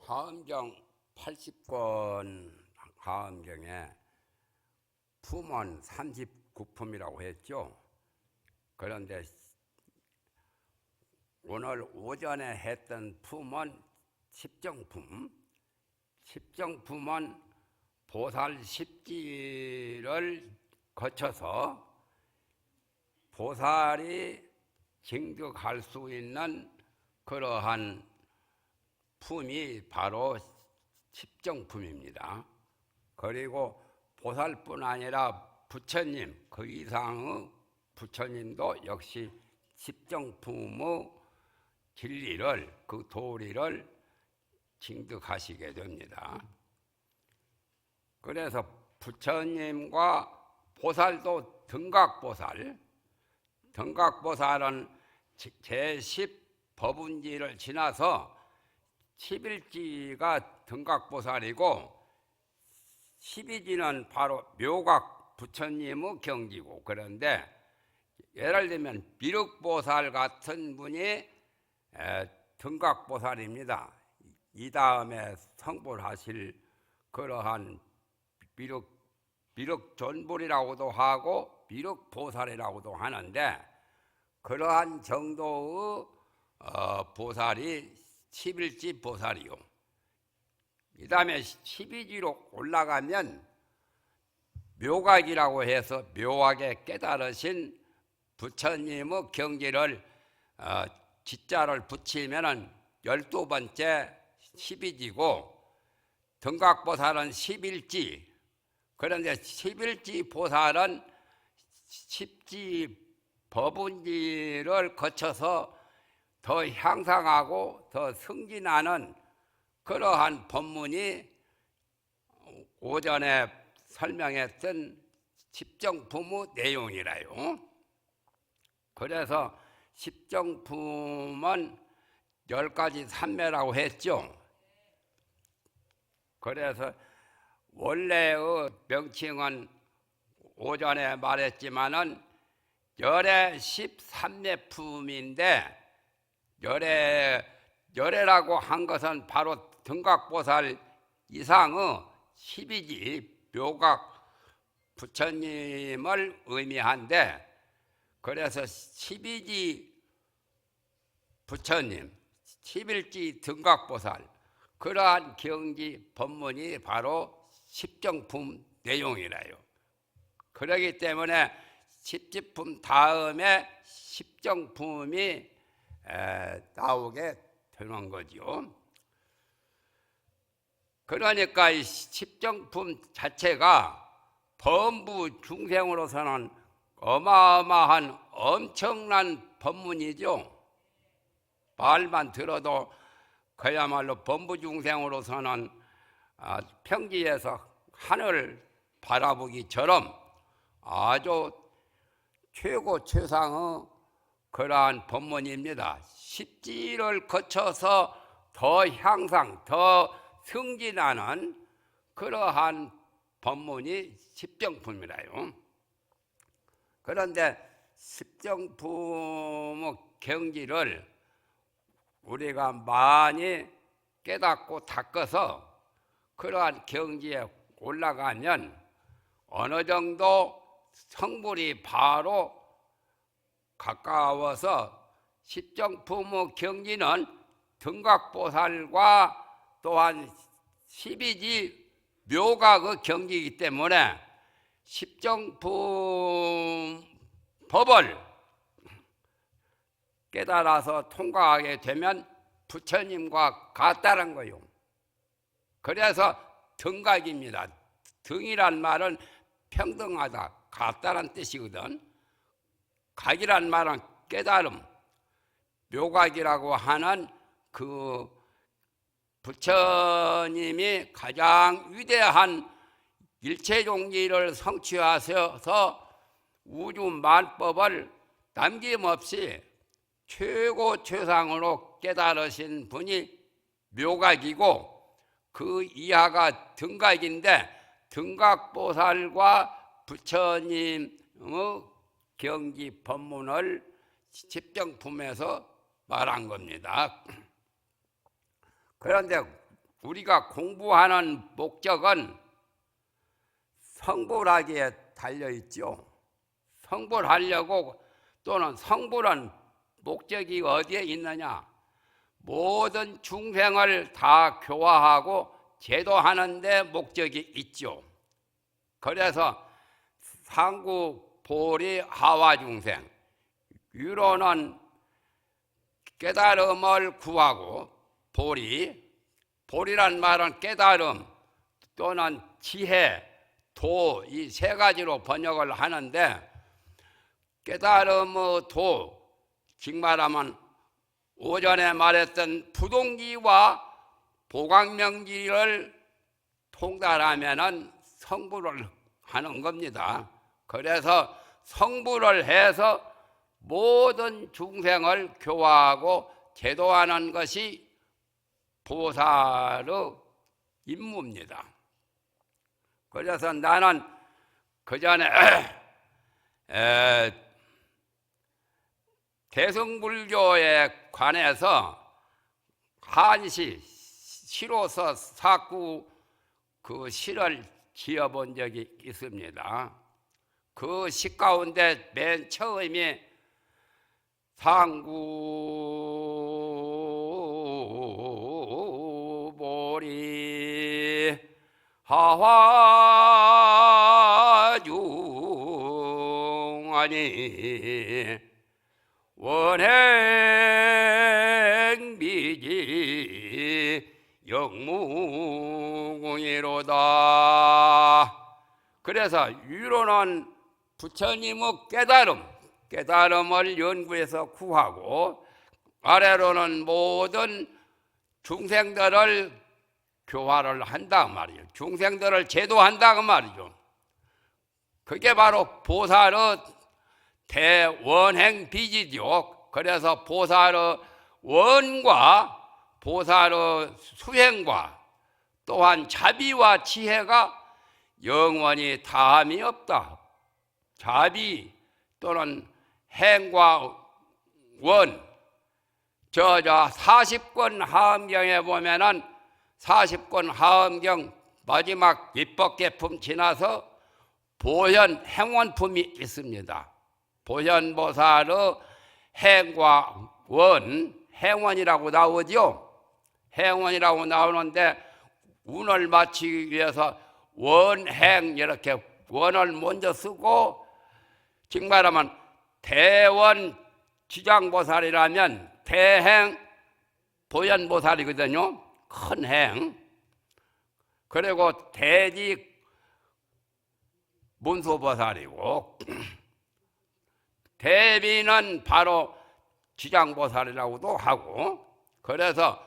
하엄경 80권 하엄경에 품은 39품이라고 했죠. 그런데 오늘 오전에 했던 품은 십정품. 십정품은 보살 십지를 거쳐서 보살이 징득할 수 있는 그러한 품이 바로 십정품입니다. 그리고 보살뿐 아니라 부처님, 그 이상의 부처님도 역시 십정품의 진리를, 그 도리를 징득하시게 됩니다. 그래서 부처님과 보살도 등각보살, 등각보살은 제10법운지를 지나서 11지가 등각보살이고 12지는 바로 묘각 부처님의 경지고, 그런데 예를 들면 미륵보살 같은 분이 등각보살입니다. 이 다음에 성불하실 그러한 미륵존불이라고도 하고 미륵보살이라고도 하는데, 그러한 정도의 보살이 11지 보살이요. 이 다음에 12지로 올라가면 묘각이라고 해서 묘하게 깨달으신 부처님의 경지를 지자를 붙이면은 12번째 12지고, 등각보살은 11지. 그런데 11지 보살은 10지 법운지를 거쳐서 더 향상하고 더 승진하는 그러한 법문이 오전에 설명했던 십정품의 내용이라요. 그래서 십정품은 10가지 삼매라고 했죠. 그래서 원래의 명칭은 오전에 말했지만은 열애 13매품인데, 열애라고 한 것은 바로 등각보살 이상의 12지 묘각 부처님을 의미한데, 그래서 12지 부처님, 11지 등각보살, 그러한 경지 법문이 바로 십정품 내용이라요. 그렇기 때문에 십지품 다음에 십정품이 나오게 되는 거죠. 그러니까 이 십정품 자체가 범부 중생으로서는 어마어마한 엄청난 법문이죠. 말만 들어도 그야말로 범부 중생으로서는 평지에서 하늘을 바라보기처럼 아주 최고 최상의 그러한 법문입니다. 십지를 거쳐서 더 향상, 더 승진하는 그러한 법문이 십정품이라요. 그런데 십정품의 경지를 우리가 많이 깨닫고 닦아서 그러한 경지에 올라가면 어느 정도 성불이 바로 가까워서 십정품의 경지는 등각보살과 또한 12지 묘각의 경지이기 때문에 십정품 법을 깨달아서 통과하게 되면 부처님과 같다는 거요. 그래서 등각입니다. 등이란 말은 평등하다, 같다는 뜻이거든. 각이란 말은 깨달음, 묘각이라고 하는 그 부처님이 가장 위대한 일체종지를 성취하셔서 우주 만법을 남김없이 최고 최상으로 깨달으신 분이 묘각이고, 그 이하가 등각인데, 등각보살과 부처님의 경지 법문을 십정품에서 말한 겁니다. 그런데 우리가 공부하는 목적은 성불하기에 달려있죠. 성불하려고 또는 성불한 목적이 어디에 있느냐? 모든 중생을 다 교화하고 제도하는 데 목적이 있죠. 그래서 상구, 보리, 하와 중생, 유로는 깨달음을 구하고 보리란 말은 깨달음 또는 지혜, 도, 이 세 가지로 번역을 하는데 깨달음의 도, 즉 말하면 오전에 말했던 부동기와 보광명기를 통달하면은 성불을 하는 겁니다. 그래서 성불을 해서 모든 중생을 교화하고 제도하는 것이 보살의 임무입니다. 그래서 나는 그 전에 대승불교에 관해서 시로서 사구 그 시를 지어본 적이 있습니다. 그 시 가운데 맨 처음이 상구 보리 하화중하니 원행비지 영무공이로다. 그래서 유로는 부처님의 깨달음을 연구해서 구하고, 아래로는 모든 중생들을 교화를 한다 말이에요. 중생들을 제도한다 그 말이죠. 그게 바로 보살의 대원행비지죠. 그래서 보살의 원과 보살의 수행과 또한 자비와 지혜가 영원히 다함이 없다. 자비 또는 행과 원, 저 40권 하엄경에 보면은 40권 하엄경 마지막 입법계품 지나서 보현 행원품이 있습니다. 보현보살의 행과 원, 행원이라고 나오죠. 행원이라고 나오는데 운을 맞추기 위해서 원행 이렇게 원을 먼저 쓰고, 즉 말하면 대원 지장보살이라면 대행 보현보살이거든요. 큰 행. 그리고 대직 문수보살이고 대비는 바로 지장보살이라고도 하고, 그래서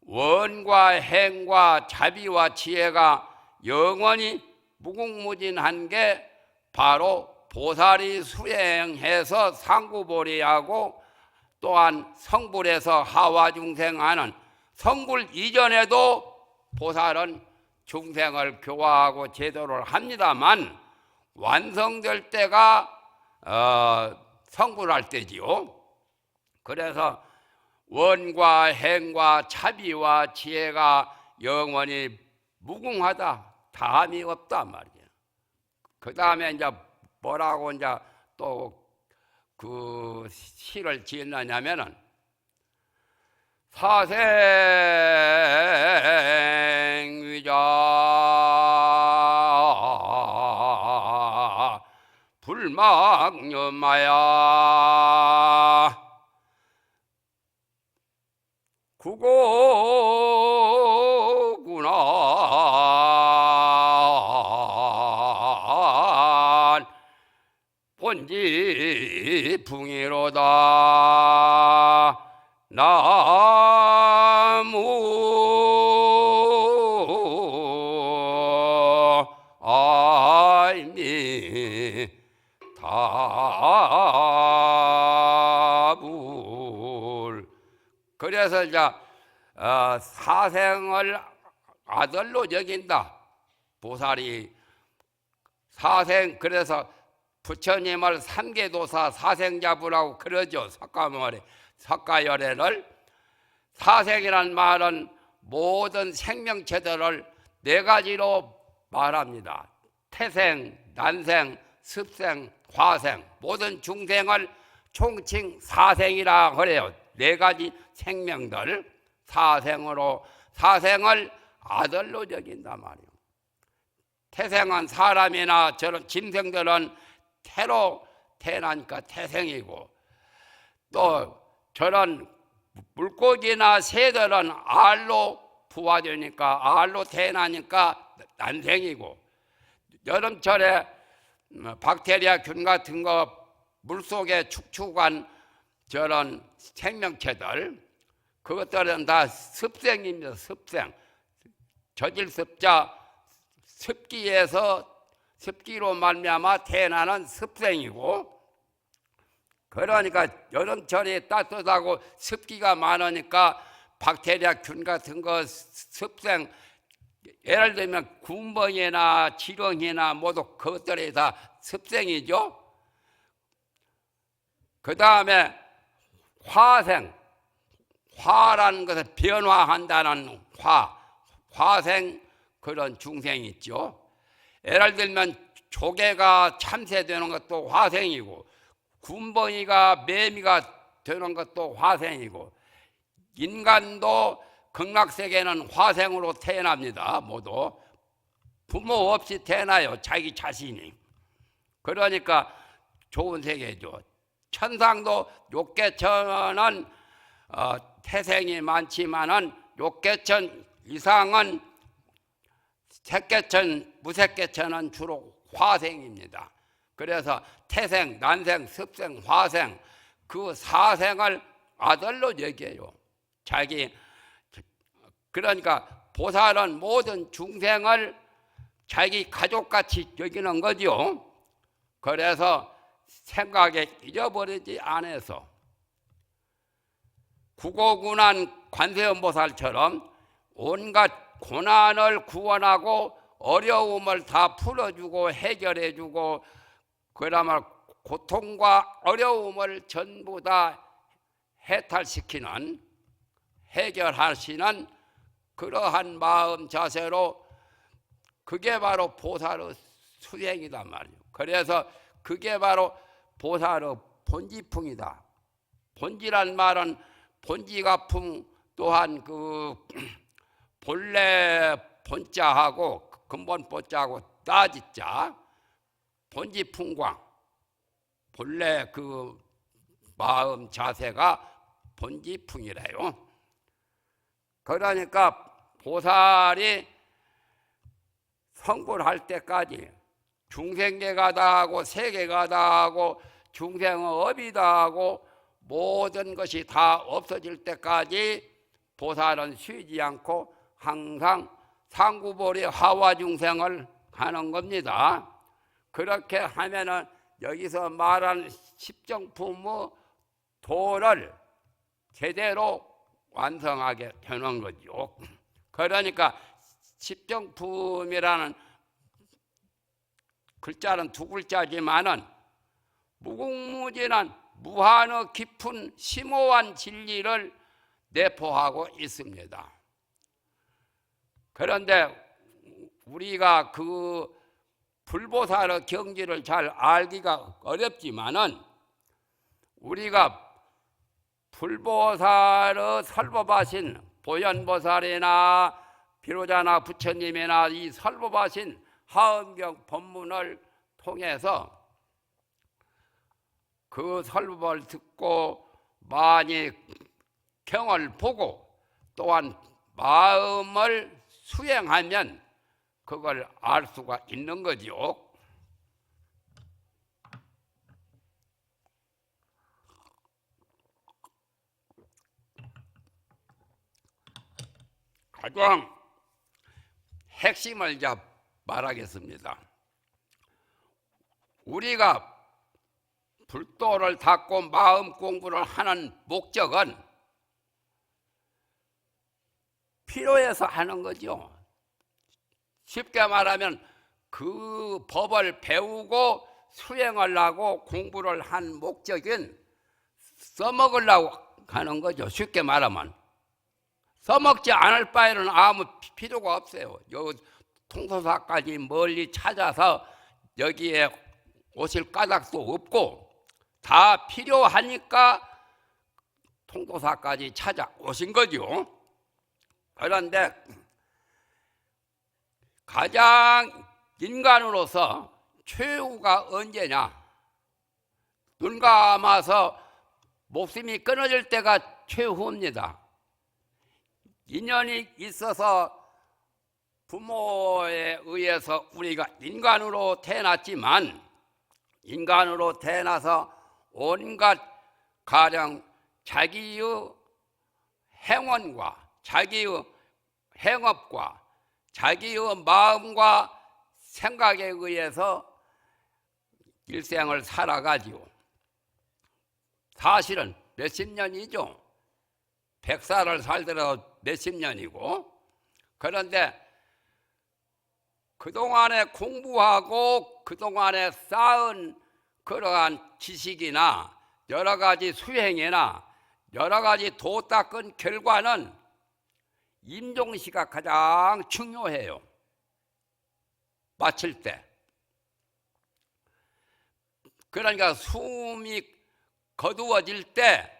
원과 행과 자비와 지혜가 영원히 무궁무진한 게 바로 보살이 수행해서 상구보리하고 또한 성불에서 하와중생하는 성불 이전에도 보살은 중생을 교화하고 제도를 합니다만 완성될 때가 성불할 때지요. 그래서 원과 행과 자비와 지혜가 영원히 무궁하다, 다함이 없단 말이에요. 그 다음에 이제 뭐라고 이제 또 그 시를 지었느냐면은 사생위자 불망념하야 구고구나 본지 붕이로다 나무 아이미 다불. 그래서 이제 사생을 아들로 여긴다. 보살이 사생, 그래서 부처님을 삼계도사 사생자부라고 그러죠. 석가열애를. 사생이란 말은 모든 생명체들을 네 가지로 말합니다. 태생, 난생, 습생, 화생, 모든 중생을 총칭 사생이라 그래요. 네 가지 생명들, 사생을 아들로 여긴단 말이에요. 태생은 사람이나 저런 짐승들은 태로 태어나니까 태생이고, 또 저런 물고기나 새들은 알로 부화되니까 알로 태어나니까 난생이고, 여름철에 박테리아 균 같은 거 물속에 축축한 저런 생명체들, 그것들은 다 습생입니다. 습생. 저질습자, 습기로 말미암아 태어나는 습생이고, 그러니까 여름철이 따뜻하고 습기가 많으니까 박테리아 균 같은 거 습생, 예를 들면 군번이나 지렁이나 모두 그것들이 다 습생이죠. 그 다음에 화생, 화라는 것을 변화한다는 화생, 그런 중생이 있죠. 예를 들면 조개가 참새되는 것도 화생이고, 군번이가 매미가 되는 것도 화생이고, 인간도 극락세계는 화생으로 태어납니다. 모두 부모 없이 태어나요. 자기 자신이. 그러니까 좋은 세계죠. 천상도 욕계천은 태생이 많지만은 욕계천 이상은 색계천, 무색계천은 주로 화생입니다. 그래서 태생, 난생, 습생, 화생, 그 사생을 아들로 여겨요. 그러니까 보살은 모든 중생을 자기 가족같이 여기는 거죠. 그래서 생각에 잊어버리지 않아서 구고군한 관세음보살처럼 온갖 고난을 구원하고 어려움을 다 풀어주고 해결해주고, 그러면 고통과 어려움을 전부 다 해탈시키는, 해결하시는 그러한 마음 자세로, 그게 바로 보살의 수행이란 말이에요. 그래서 그게 바로 보살의 본지풍이다. 본지란 말은 본지가풍 또한 그 본래 본자하고 근본 본자하고 따지자, 본지풍광, 본래 그 마음 자세가 본지풍이래요. 그러니까 보살이 성불할 때까지 중생계가 다하고 세계가 다하고 중생의 업이 다하고 모든 것이 다 없어질 때까지 보살은 쉬지 않고 항상 상구보리 하와 중생을 하는 겁니다. 그렇게 하면은 여기서 말하는 십정품의 도를 제대로 완성하게 되는 거죠. 그러니까 십정품이라는 글자는 두 글자지만은 무궁무진한 무한의 깊은 심오한 진리를 내포하고 있습니다. 그런데 우리가 그 불보살의 경지를 잘 알기가 어렵지만은, 우리가 불보살의 설법하신 보현보살이나 비로자나 부처님이나 이 설법하신 하엄경 법문을 통해서 그 설법을 듣고 많이 경을 보고 또한 마음을 수행하면 그걸 알 수가 있는 거지요. 가장 핵심을 말하겠습니다. 우리가 불도를 닦고 마음 공부를 하는 목적은 필요해서 하는 거죠. 쉽게 말하면 그 법을 배우고 수행하려고 공부를 한 목적은 써먹으려고 하는 거죠. 쉽게 말하면 써먹지 않을 바에는 아무 필요가 없어요. 요 통도사까지 멀리 찾아서 여기에 오실 까닭도 없고 다 필요하니까 통도사까지 찾아오신 거죠. 그런데 가장 인간으로서 최후가 언제냐? 눈 감아서 목숨이 끊어질 때가 최후입니다. 인연이 있어서 부모에 의해서 우리가 인간으로 태어났지만 인간으로 태어나서 온갖 가령 자기의 행원과 자기의 행업과 자기의 마음과 생각에 의해서 일생을 살아가지요. 사실은 몇십 년이죠. 100살을 살더라도 몇십 년이고, 그런데 그동안에 공부하고 그동안에 쌓은 그러한 지식이나 여러 가지 수행이나 여러 가지 도 닦은 결과는 임종시가 가장 중요해요. 마칠 때. 그러니까 숨이 거두어질 때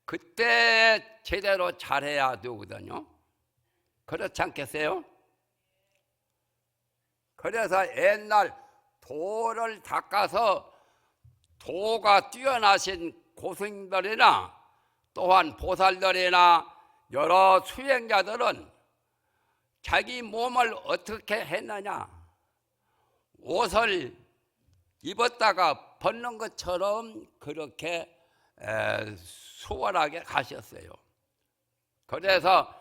그때 제대로 잘해야 되거든요. 그렇지 않겠어요? 그래서 옛날 도를 닦아서 도가 뛰어나신 고승들이나 또한 보살들이나 여러 수행자들은 자기 몸을 어떻게 했느냐? 옷을 입었다가 벗는 것처럼 그렇게 수월하게 가셨어요. 그래서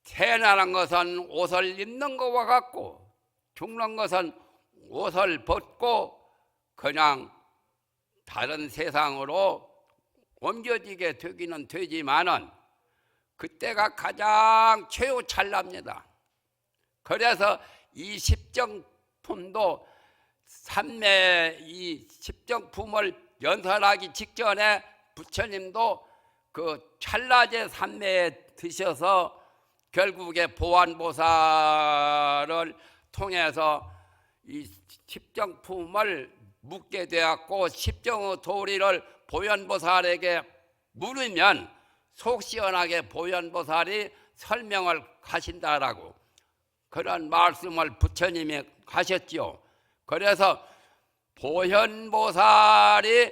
태어나는 것은 옷을 입는 것과 같고 죽는 것은 옷을 벗고 그냥 다른 세상으로 옮겨지게 되기는 되지만은 그때가 가장 최후 찰나입니다. 그래서 이 십정품도 삼매 이 십정품을 연설하기 직전에 부처님도 그 찰나제 삼매에 드셔서 결국에 보안보살을 통해서 이 십정품을 묻게 되었고 십정의 도리를 보현보살에게 물으면 속 시원하게 보현보살이 설명을 하신다라고 그런 말씀을 부처님이 하셨죠. 그래서 보현보살이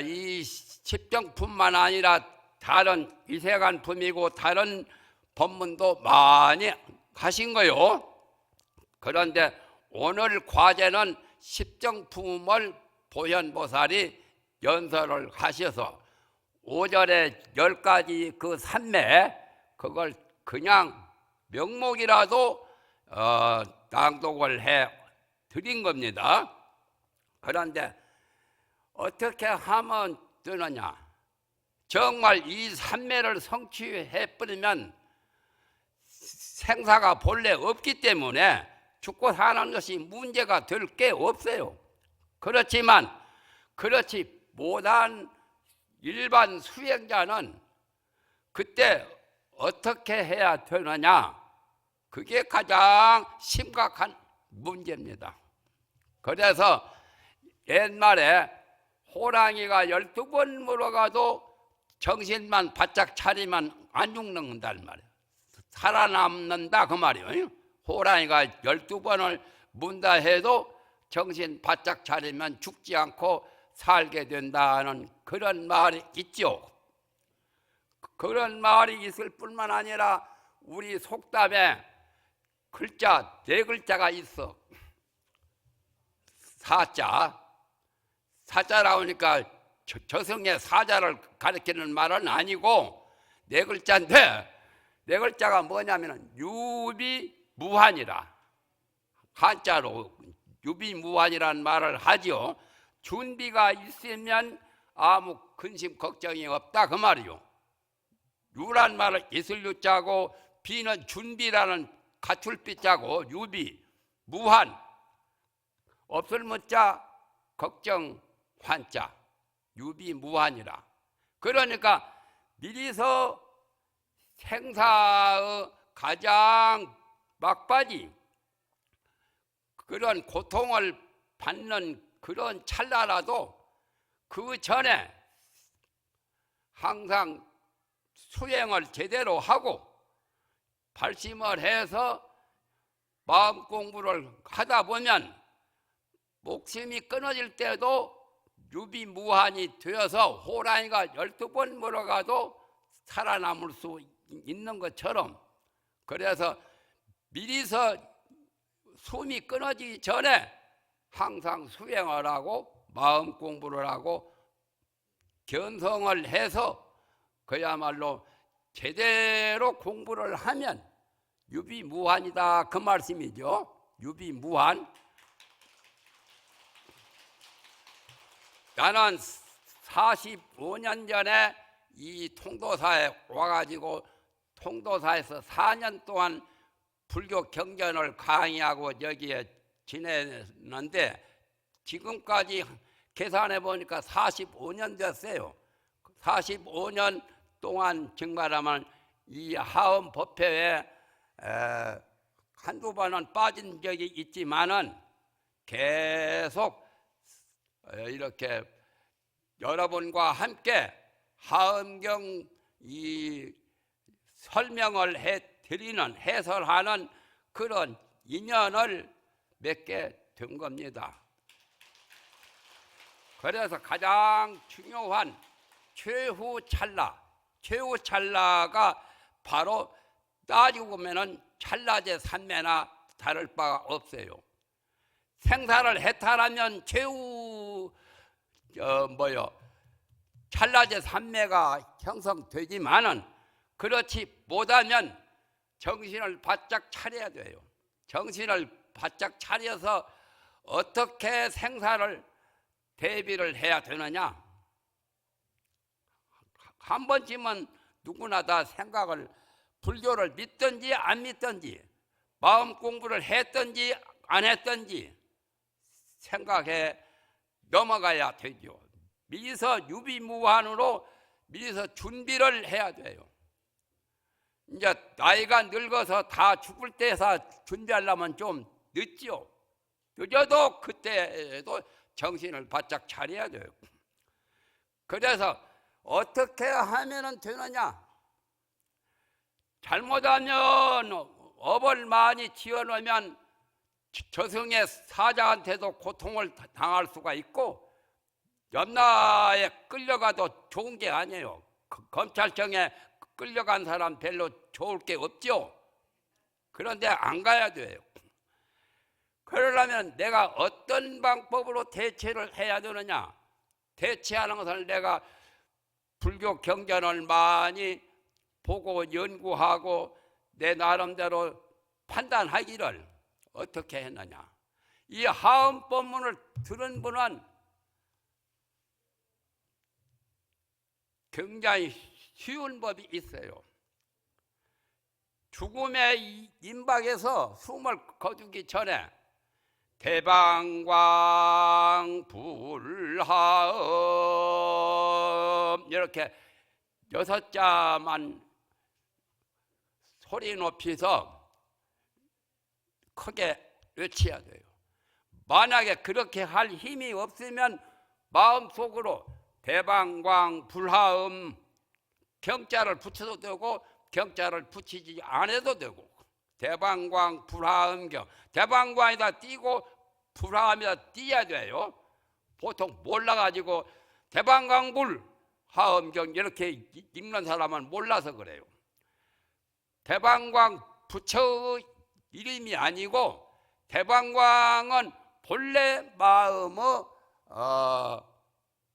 이 십정품만 아니라 다른 이세간품이고 다른 법문도 많이 하신 거요. 그런데 오늘 과제는 십정품을 보현보살이 연설을 하셔서 5절에 10가지 그 삼매 그걸 그냥 명목이라도 낭독을 해 드린 겁니다. 그런데 어떻게 하면 되느냐? 정말 이 삼매를 성취해버리면 생사가 본래 없기 때문에 죽고 사는 것이 문제가 될 게 없어요. 그렇지만 그렇지 못한 일반 수행자는 그때 어떻게 해야 되느냐? 그게 가장 심각한 문제입니다. 그래서 옛말에 호랑이가 12번 물어가도 정신만 바짝 차리면 안 죽는단 말이에요. 살아남는다 그 말이에요. 호랑이가 12번을 문다 해도 정신 바짝 차리면 죽지 않고 살게 된다는 그런 말이 있죠. 그런 말이 있을 뿐만 아니라 우리 속담에 글자 4글자가 있어. 사자라고 하니까 저승의 사자를 가리키는 말은 아니고 4글자인데 4글자가 뭐냐면 유비무환이라 한자로 유비무환이라는 말을 하죠. 준비가 있으면 아무 근심 걱정이 없다 그 말이요. 유란 말은 있을 유자고 비는 준비라는 갖출 비자고 유비 무환 없을 무자 걱정 환자 유비무환이라. 그러니까 미리서 생사의 가장 막바지 그런 고통을 받는 그런 찰나라도 그 전에 항상 수행을 제대로 하고 발심을 해서 마음 공부를 하다 보면 목숨이 끊어질 때도 유비무한이 되어서 호랑이가 12번 물어가도 살아남을 수 있는 것처럼, 그래서 미리서 숨이 끊어지기 전에 항상 수행을 하고 마음 공부를 하고 견성을 해서 그야말로 제대로 공부를 하면 유비무한이다 그 말씀이죠. 유비무한. 나는 45년 전에 이 통도사에 와가지고 통도사에서 4년 동안 불교 경전을 강의하고 여기에 지냈는데 지금까지 계산해 보니까 45년 됐어요. 45년 동안 정말하면 이 하엄 법회에 한두 번은 빠진 적이 있지만은 계속 이렇게 여러분과 함께 하엄경 이 설명을 해드리는 해설하는 그런 인연을 맺게 된 겁니다. 그래서 가장 중요한 최후 찰나가 바로 따지고 보면은 찰나제 삼매나 다를 바가 없어요. 생사를 해탈하면 최후 찰나제 삼매가 형성되지만은 그렇지 못하면 정신을 바짝 차려야 돼요. 정신을 바짝 차려서 어떻게 생사를 대비를 해야 되느냐. 한 번쯤은 누구나 다 생각을, 불교를 믿든지 안 믿든지 마음 공부를 했든지 안 했든지 생각해 넘어가야 되죠. 미리서 유비무한으로 미리서 준비를 해야 돼요. 이제 나이가 늙어서 다 죽을 때서 준비하려면 좀 늦죠. 늦어도 그때도 정신을 바짝 차려야 돼요. 그래서 어떻게 하면 되느냐? 잘못하면 업을 많이 지어놓으면 저승의 사자한테도 고통을 당할 수가 있고 염라에 끌려가도 좋은 게 아니에요. 검찰청에 끌려간 사람 별로 좋을 게 없죠. 그런데 안 가야 돼요. 그러려면 내가 어떤 방법으로 대처를 해야 되느냐? 대처하는 것을 내가 불교 경전을 많이 보고 연구하고 내 나름대로 판단하기를 어떻게 했느냐? 이 하엄법문을 들은 분은 굉장히 쉬운 법이 있어요. 죽음의 임박에서 숨을 거두기 전에 대방광 불하음 이렇게 6자만 소리 높이서 크게 외쳐야 돼요. 만약에 그렇게 할 힘이 없으면 마음속으로 대방광 불하음 경자를 붙여도 되고 경자를 붙이지 않아도 되고 대방광 불하음경 대방광에다 띄고 불하음에다 띄어야 돼요. 보통 몰라가지고 대방광불 하음경 이렇게 읽는 사람은 몰라서 그래요. 대방광 부처의 이름이 아니고 대방광은 본래 마음의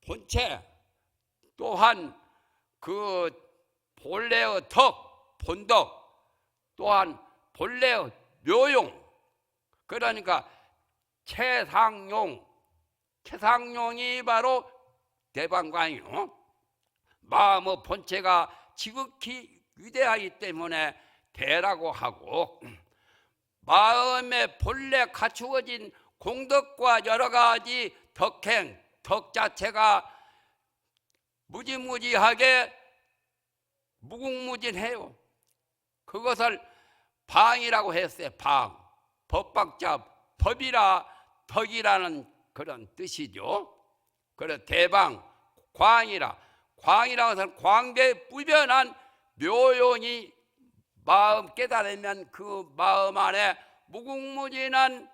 본체 또한 그 본래의 덕, 본덕 또한 본래의 묘용 그러니까 최상용이 바로 대방광이요. 마음의 본체가 지극히 위대하기 때문에 대라고 하고 마음의 본래 갖추어진 공덕과 여러 가지 덕행, 덕 자체가 무지무지하게 무궁무진해요. 그것을 방이라고 했어요. 방. 법박자 법이라 덕이라는 그런 뜻이죠. 그래 대방 광이라 광이라고 해서 광대무변한 묘용이 마음 깨달으면 그 마음 안에 무궁무진한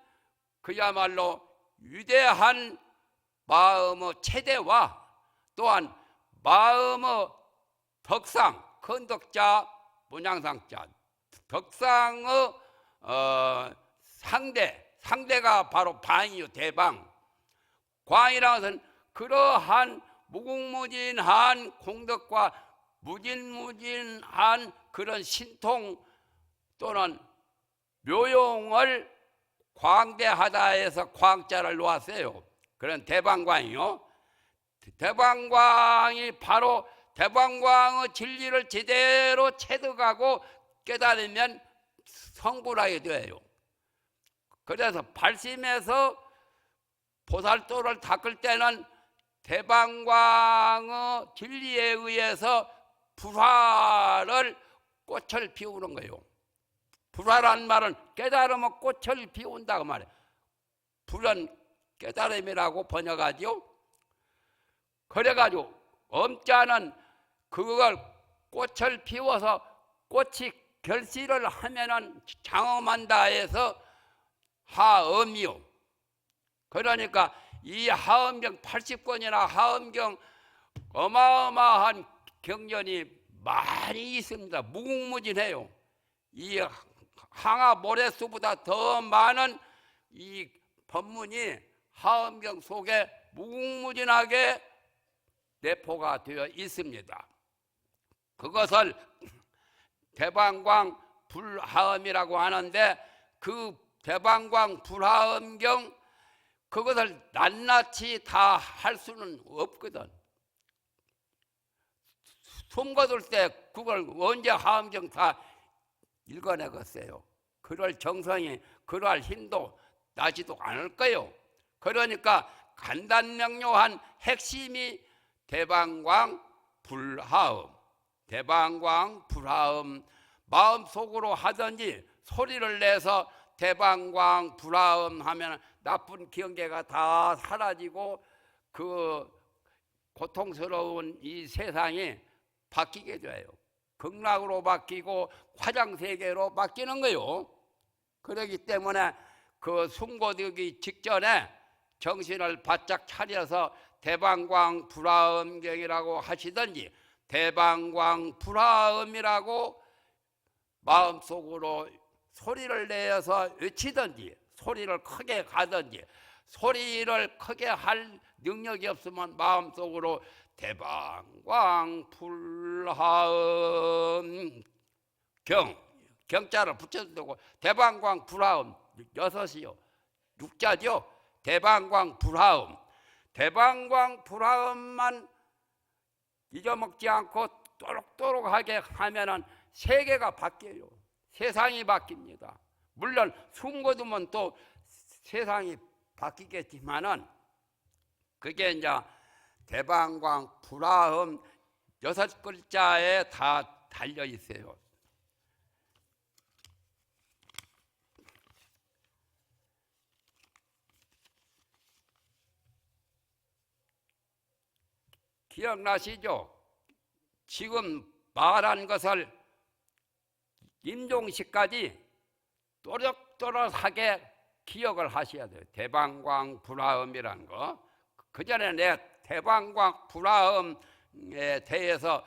그야말로 위대한 마음의 체대와 또한 마음의 덕상 큰 덕자 문양상자 덕상의 상대가 바로 방이요 대방 광이라는 것은 그러한 무궁무진한 공덕과 무진무진한 그런 신통 또는 묘용을 광대하다 해서 광자를 놓았어요. 그런 대방광이요. 대방광이 바로 대방광의 진리를 제대로 체득하고 깨달으면 성불하게 돼요. 그래서 발심해서 보살도를 닦을 때는 대방광의 진리에 의해서 불화를 꽃을 피우는 거예요. 불화란 말은 깨달으면 꽃을 피운다고 말해요. 불은 깨달음이라고 번역하죠. 그래가지고 엄자는 그걸 꽃을 피워서 꽃이 결실을 하면은 장엄한다 해서 하엄이요. 그러니까 이 하엄경 80권이나 하엄경 어마어마한 경전이 많이 있습니다. 무궁무진해요. 이 항아 모래수보다 더 많은 이 법문이 하엄경 속에 무궁무진하게 내포가 되어 있습니다. 그것을 대방광 불하엄이라고 하는데 그 대방광 불하엄경 그것을 낱낱이 다 할 수는 없거든. 숨 거둘 때 그걸 언제 하엄경 다 읽어내겠어요. 그럴 정성이 그럴 힘도 나지도 않을 거예요. 그러니까 간단명료한 핵심이 대방광 불하엄 대방광 불하엄 마음속으로 하든지 소리를 내서 대방광 불하엄 하면 나쁜 경계가 다 사라지고 그 고통스러운 이 세상이 바뀌게 돼요. 극락으로 바뀌고 화장세계로 바뀌는 거요. 그렇기 때문에 그 숨고르기 직전에 정신을 바짝 차려서 대방광 불하엄경이라고 하시든지 대방광 불하엄이라고 마음속으로 소리를 내어서 외치든지 소리를 크게 가든지 소리를 크게 할 능력이 없으면 마음속으로 대방광 불하엄 경자를 붙여도 되고 대방광 불하엄 6이요. 6자죠. 대방광 불하엄 대방광 불하엄만 잊어먹지 않고 또록또록하게 하면은 세계가 바뀌어요. 세상이 바뀝니다. 물론 숨 거두면 또 세상이 바뀌겠지만은 그게 이제 대방광 불하엄 6글자에 다 달려 있어요. 기억나시죠? 지금 말한 것을 임종식까지 또렷또렷하게 기억을 하셔야 돼요. 대방광 불하엄이라는 거. 그 전에 내 대방광 불하엄에 대해서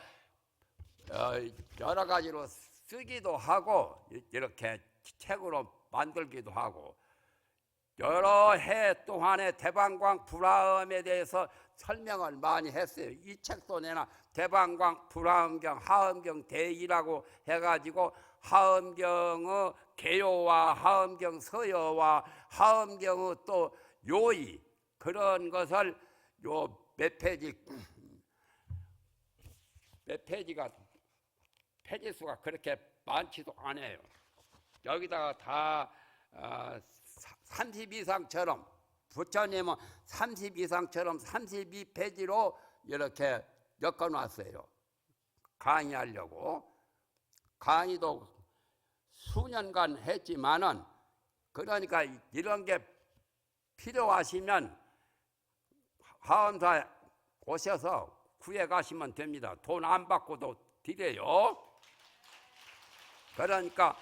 여러 가지로 쓰기도 하고 이렇게 책으로 만들기도 하고 여러 해 동안에 대방광 불하엄에 대해서 설명을 많이 했어요. 이 책도 내나 대방광 불하엄경 하엄경 대이라고 해가지고 하엄경의 개요와 하엄경 서여와 하엄경의 또 요의 그런 것을 요 몇 페이지가 페이지 수가 그렇게 많지도 않아요. 여기다가 다 30 이상처럼 부처님은 30 이상처럼 32페이지로 이렇게 엮어놨어요. 강의하려고. 강의도 수년간 했지만은, 그러니까 이런 게 필요하시면 화엄사 오셔서 구해 가시면 됩니다. 돈 안 받고도 드려요. 그러니까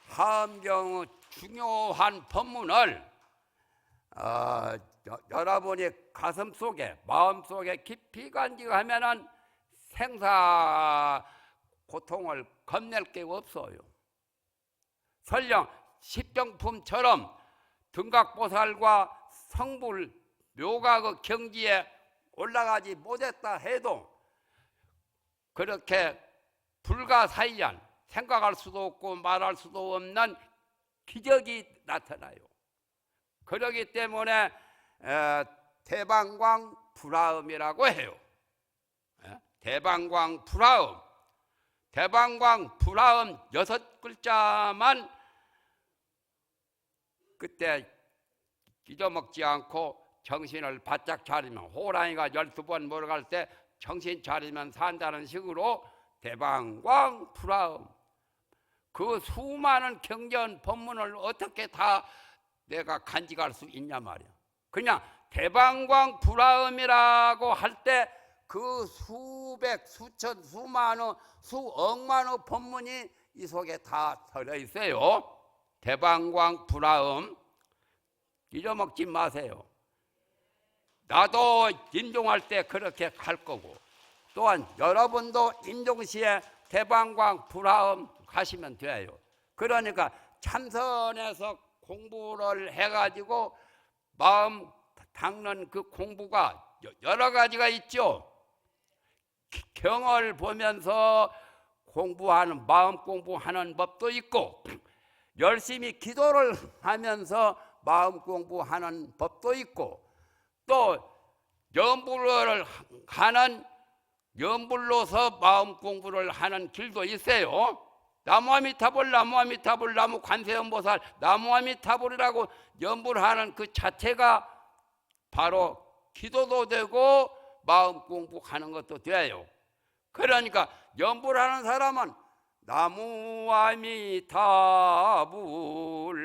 화엄경의 중요한 법문을 여러분이 가슴 속에, 마음 속에 깊이 간직하면은 생사 고통을 겁낼 게 없어요. 설령 십정품처럼 등각보살과 성불 묘각의 경지에 올라가지 못했다 해도 그렇게 불가사의한, 생각할 수도 없고 말할 수도 없는 기적이 나타나요. 그렇기 때문에 대방광 불화음이라고 해요. 대방광 불화음. 대방광 불화음 6글자만 그때 잊어먹지 않고 정신을 바짝 차리면, 호랑이가 12번 몰아갈 때 정신 차리면 산다는 식으로 대방광 불화음. 그 수많은 경전 법문을 어떻게 다 내가 간직할 수 있냐 말이야. 그냥 대방광 불화음이라고 할 때 그 수백, 수천, 수만의, 수억만의 법문이 이 속에 다 들어있어요. 대방광 불화음 잊어먹지 마세요. 나도 임종할 때 그렇게 할 거고, 또한 여러분도 임종시에 대방광 불화음 가시면 돼요. 그러니까 참선해서 공부를 해가지고 마음 닦는 그 공부가 여러 가지가 있죠. 경을 보면서 공부하는, 마음 공부하는 법도 있고, 열심히 기도를 하면서 마음 공부하는 법도 있고, 또 염불을 하는, 염불로서 마음 공부를 하는 길도 있어요. 나무아미타불, 나무아미타불, 나무 관세음보살, 나무아미타불이라고 염불하는 그 자체가 바로 기도도 되고 마음 공부하는 것도 돼요. 그러니까 염불하는 사람은 나무아미타불,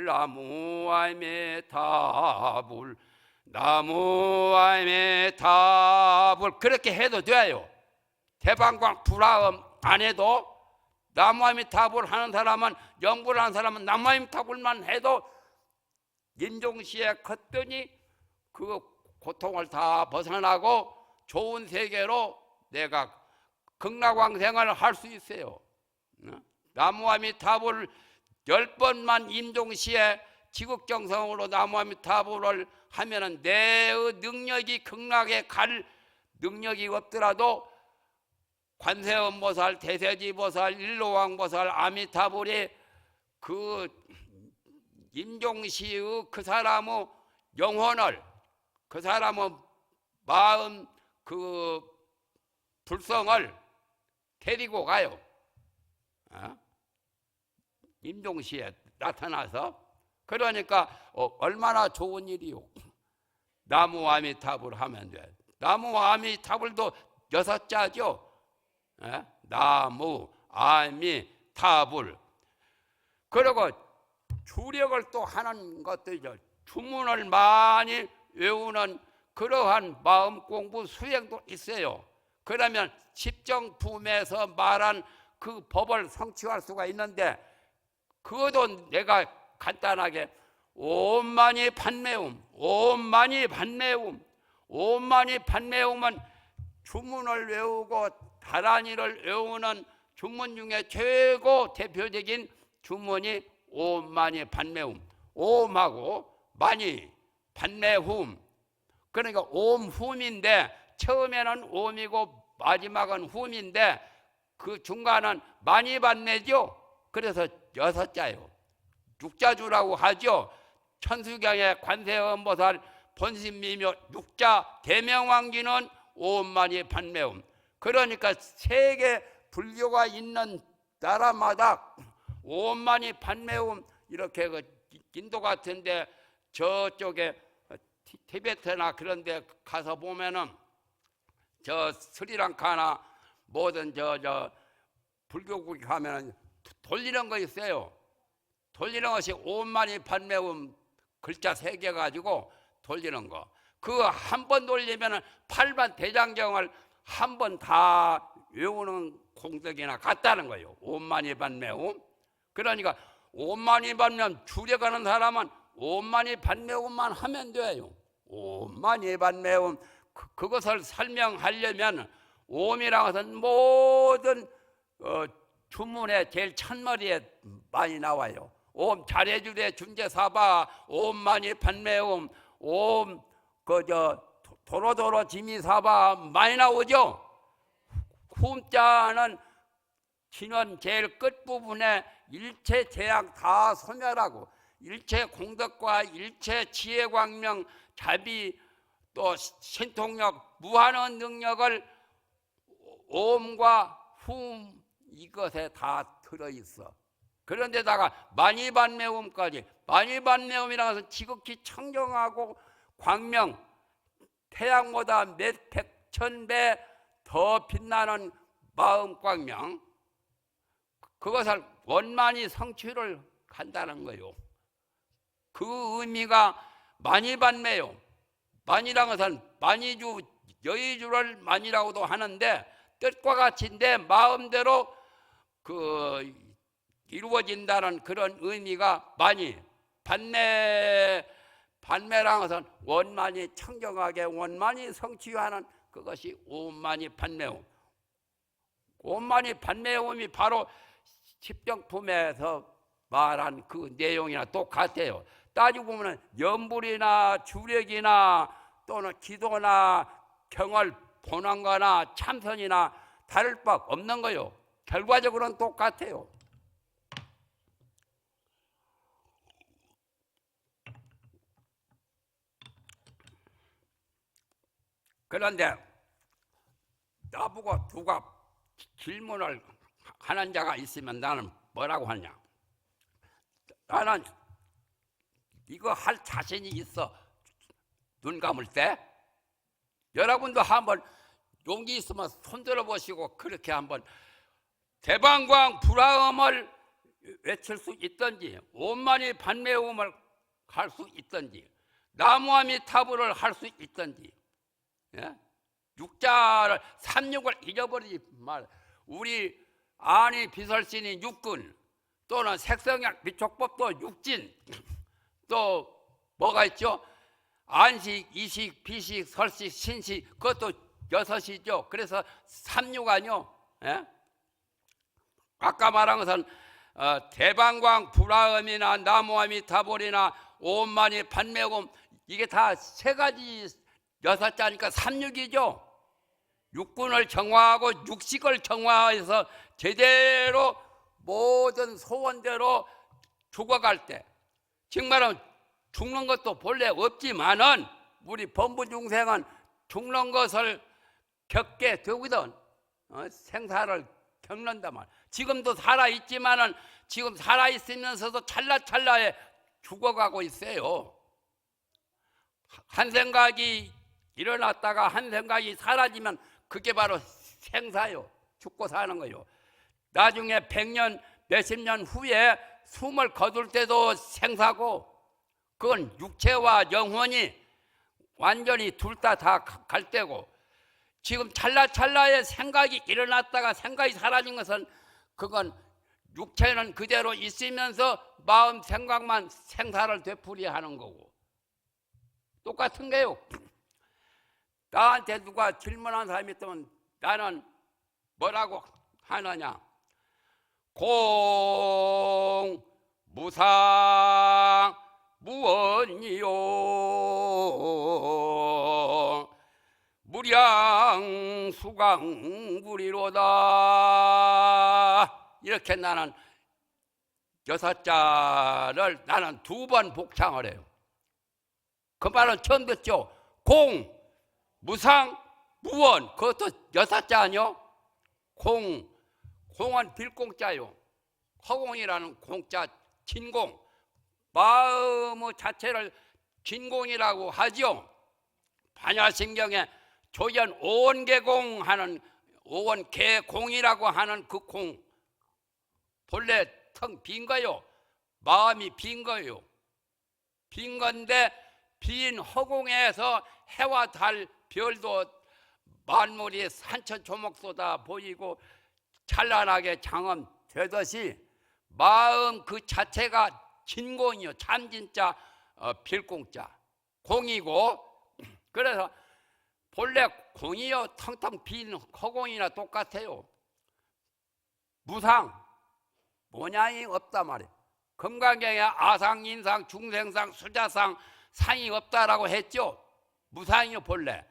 나무아미타불, 나무아미타불 그렇게 해도 돼요. 대방광 불화음 안 해도, 나무아미타불 하는 사람은, 염불하는 사람은 나무아미타불만 해도 임종시에 컸더니 그 고통을 다 벗어나고 좋은 세계로 내가 극락왕생을 할 수 있어요. 나무아미타불 10번만 임종시에 지극정성으로 나무아미타불을 하면은 내 능력이 극락에 갈 능력이 없더라도 관세음보살, 대세지보살, 일로왕보살, 아미타불이 그 임종시의 그 사람의 영혼을, 그 사람의 마음 그 불성을 데리고 가요. 임종시에 나타나서. 그러니까 얼마나 좋은 일이요. 나무아미타불 하면 돼. 나무아미타불도 6자죠. 나무아미타불. 그리고 주력을 또 하는 것들이죠. 주문을 많이 외우는 그러한 마음 공부 수행도 있어요. 그러면 십정품에서 말한 그 법을 성취할 수가 있는데, 그것도 내가 간단하게 오만이 판매움, 오만이 판매움, 오만이 판매움은 주문을 외우고 다란이를 외우는 주문 중에 최고 대표적인 주문이 오만이 판매움. 오음하고 만이 판매움. 그러니까 오음흠인데 처음에는 오음이고 마지막은 흠인데 그 중간은 많이 판매죠. 그래서 6자예요. 6자주라고 하죠. 천수경의 관세음보살 본심미묘 6자 대명왕기는 오음만이 판매움. 그러니까 세계 불교가 있는 나라마다 오음만이 판매움, 이렇게 그 인도 같은데 저쪽에 티베트나 그런 데 가서 보면은 저 스리랑카나 뭐든 저 불교국에 가면은 돌리는 거 있어요. 돌리는 것이 오만이 반매움 글자 3개 가지고 돌리는 거. 그 한 번 돌리면 8만 대장경을 한 번 다 외우는 공덕이나 같다는 거예요. 오만이 반매움. 그러니까 오만이 반매움 줄여가는 사람은 오만이 반매움만 하면 돼요. 오만이 반매움 그것을 설명하려면 옴이라는 것은 모든 주문의 제일 첫머리에 많이 나와요. 옴 잘해주래 준재사바 옴만이 반매움 옴 도로도로 지미사바 많이 나오죠. 훔자는 진원 제일 끝부분에 일체 재앙 다 소멸하고 일체 공덕과 일체 지혜광명 자비 또 신통력 무한한 능력을 옴과 훔 이것에 다 들어있어. 그런데다가 만이반매움까지 만이반매움이라는 것은 지극히 청정하고 광명 태양보다 몇 백천 배 더 빛나는 마음 광명 그것을 원만히 성취를 한다는 거예요. 그 의미가 만이반매요. 만이라는 것은 만이주 여의주를 만이라고도 하는데 뜻과 같이인데 마음대로 이루어진다는 그런 의미가 만이 반매라는 것은 원만히 청정하게 원만히 성취하는 그것이 오만이 반매움. 오만이 반매움이 바로 십정품에서 말한 그 내용이나 똑같아요. 따지고 보면 염불이나 주력이나 또는 기도나 경을 보는 거나 참선이나 다를 바 없는 거요. 결과적으로는 똑같아요. 그런데 나보고 누가 질문을 하는 자가 있으면 나는 뭐라고 하냐? 나는 이거 할 자신이 있어. 눈 감을 때 여러분도 한번 용기 있으면 손들어 보시고 그렇게 한번 대방광 불화음을 외칠 수 있든지 오만이 반매음을 할 수 있든지 나무아미 타불을 할 수 있든지 예? 육자를 삼육을 잊어버리지 말. 우리 안이 비설신이 육근 또는 색성약 비촉법도 육진 또 뭐가 있죠? 안식, 이식, 비식, 설식, 신식 그것도 6이죠. 그래서 삼육 아니요. 예? 아까 말한 것은 대방광 불화음이나 나무아미 타불이나 오만이 반매음 이게 다 3가지 6자니까 삼육이죠. 육군을 정화하고 육식을 정화해서 제대로 모든 소원대로 죽어갈 때 정말은 죽는 것도 본래 없지만은 우리 범부중생은 죽는 것을 겪게 되거든. 생사를 겪는다 말. 지금도 살아있지만은 지금 살아있으면서도 찰나찰나에 죽어가고 있어요. 한 생각이 일어났다가 한 생각이 사라지면 그게 바로 생사요. 죽고 사는 거요. 나중에 100년 몇십 년 후에 숨을 거둘 때도 생사고 그건 육체와 영혼이 완전히 둘 다 갈 때고 지금 찰나찰나에 생각이 일어났다가 생각이 사라진 것은 그건 육체는 그대로 있으면서 마음 생각만 생사를 되풀이하는 거고 똑같은 게요. 나한테 누가 질문한 사람이 있다면 나는 뭐라고 하느냐? 공 무상 무언이요 무량 수강불이로다. 이렇게 나는 6자를 나는 2번 복창을 해요. 그 말은 처음 듣죠? 공, 무상, 무원 그것도 6자 아니요? 공은 빌공자요. 허공이라는 공자 진공 마음의 자체를 진공이라고 하죠. 반야심경에 조연 오원개공 하는 오원개공이라고 하는 그 공 본래 텅 빈 거요. 마음이 빈 거예요. 빈 건데 빈 허공에서 해와 달 별도 만물이 산천조목소다 보이고 찬란하게 장엄되듯이 마음 그 자체가 진공이요. 참진자 빌공자 공이고, 그래서 본래 공이요 텅텅 빈 허공이나 똑같아요. 무상 모양이 없단 말이에요. 금강경에 아상, 인상, 중생상, 수자상 상이 없다라고 했죠. 무상이요. 본래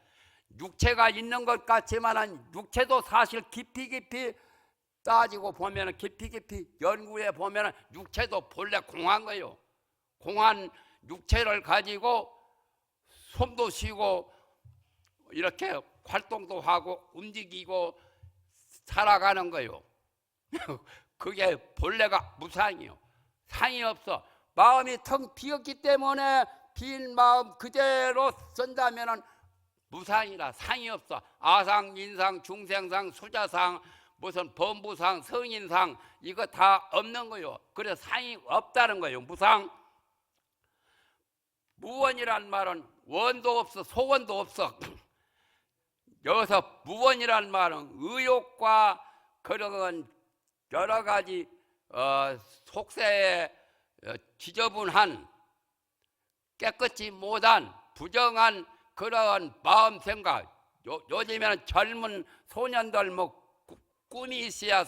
육체가 있는 것 같지만 육체도 사실 깊이 따지고 보면 깊이 연구해 보면 육체도 본래 공한 거예요. 공한 육체를 가지고 숨도 쉬고 이렇게 활동도 하고 움직이고 살아가는 거예요. 그게 본래가 무상이요. 상이 없어. 마음이 텅 비었기 때문에 빈 마음 그대로 쓴다면은 무상이라 상이 없어. 아상, 인상, 중생상, 수자상, 무슨 범부상, 성인상 이거 다 없는 거요. 그래서 상이 없다는 거예요. 무상. 무원이란 말은 원도 없어, 소원도 없어. 여기서 무원이란 말은 의욕과 그런 여러 가지 속세에 지저분한 깨끗이 못한 부정한 그런 마음 생각. 요즘에는 젊은 소년들 뭐 꿈이 있어야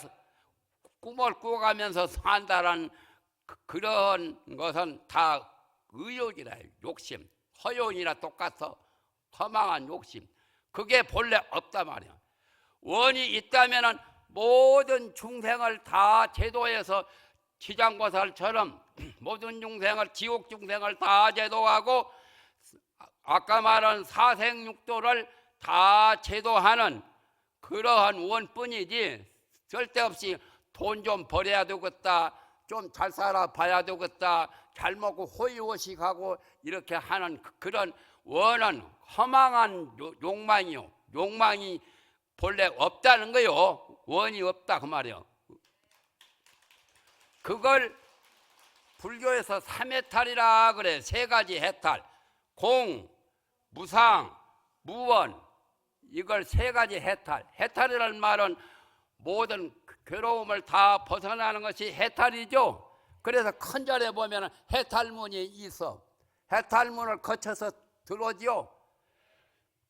꿈을 꾸어가면서 산다는 그런 것은 다 의욕이라 해요. 욕심. 허용이나 똑같아. 허망한 욕심. 그게 본래 없단 말이야. 원이 있다면은 모든 중생을 다 제도해서 지장보살처럼 모든 중생을 지옥 중생을 다 제도하고 아까 말한 사생육도를 다 제도하는 그러한 원뿐이지 쓸데없이 돈 좀 벌어야 되겠다, 좀 잘 살아봐야 되겠다, 잘 먹고 호의호식하고 이렇게 하는 그런 원은 허망한 욕망이요. 욕망이 본래 없다는 거요. 원이 없다 그 말이요. 그걸 불교에서 삼해탈이라 그래. 세 가지 해탈. 공, 무상, 무원. 이걸 세 가지 해탈. 해탈이라는 말은 모든 괴로움을 다 벗어나는 것이 해탈이죠. 그래서 큰 절에 보면 해탈문이 있어. 해탈문을 거쳐서 들어오지요.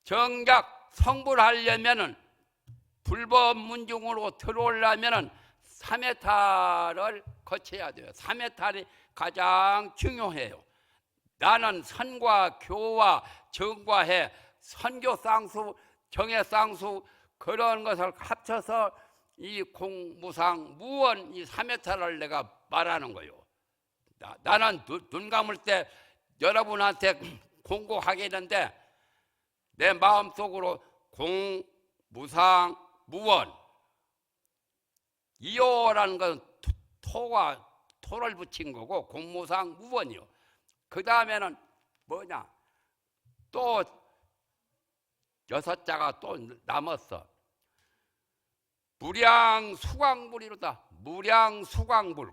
정작 성불하려면은 불법 문중으로 들어오려면은 삼해탈을 거쳐야 돼요. 삼해탈이 가장 중요해요. 나는 선과 교와 정과해 선교 쌍수, 정해 쌍수 그런 것을 합쳐서 이 공무상 무원 이 삼해탈을 내가 말하는 거예요. 나는 눈 감을 때 여러분한테 공고하겠는데 내 마음속으로 공, 무상, 무원 이요라는 건 토와 토를 붙인 거고 공무상 무원이요. 그 다음에는 뭐냐? 또 6자가 또 남았어. 무량수광불이로다. 무량수광불.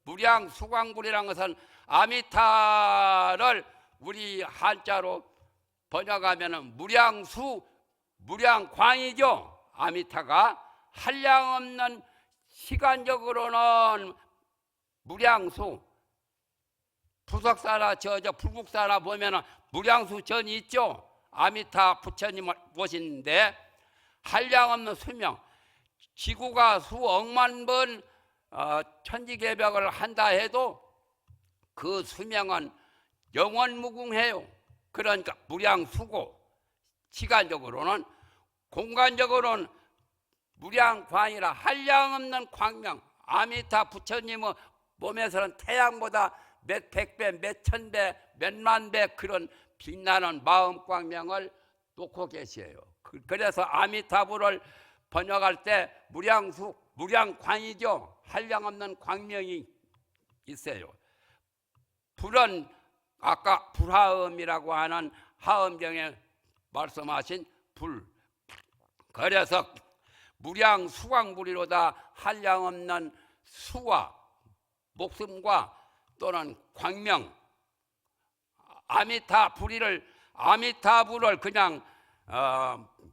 무량수광불이라는 것은 아미타를 우리 한자로 번역하면 무량수, 무량광이죠. 아미타가 한량없는 시간적으로는 무량수. 부석사나 저 불국사나 보면은 무량수 전이 있죠. 아미타 부처님을 모신데 한량없는 수명. 지구가 수억만 번 천지개벽을 한다 해도 그 수명은 영원무궁해요. 그러니까 무량수고 시간적으로는 공간적으로는 무량광이라 한량없는 광명. 아미타 부처님의 몸에서는 태양보다 몇 백배, 몇 천배, 몇만 배 그런 빛나는 마음 광명을 놓고 계셔요. 그래서 아미타불을 번역할 때 무량수, 무량광이죠. 한량없는 광명이 있어요. 불은 아까 불화음이라고 하는 하음경에 말씀하신 불. 그래서 무량수광불이로다. 한량없는 수와 목숨과 또는 광명, 아미타불을 그냥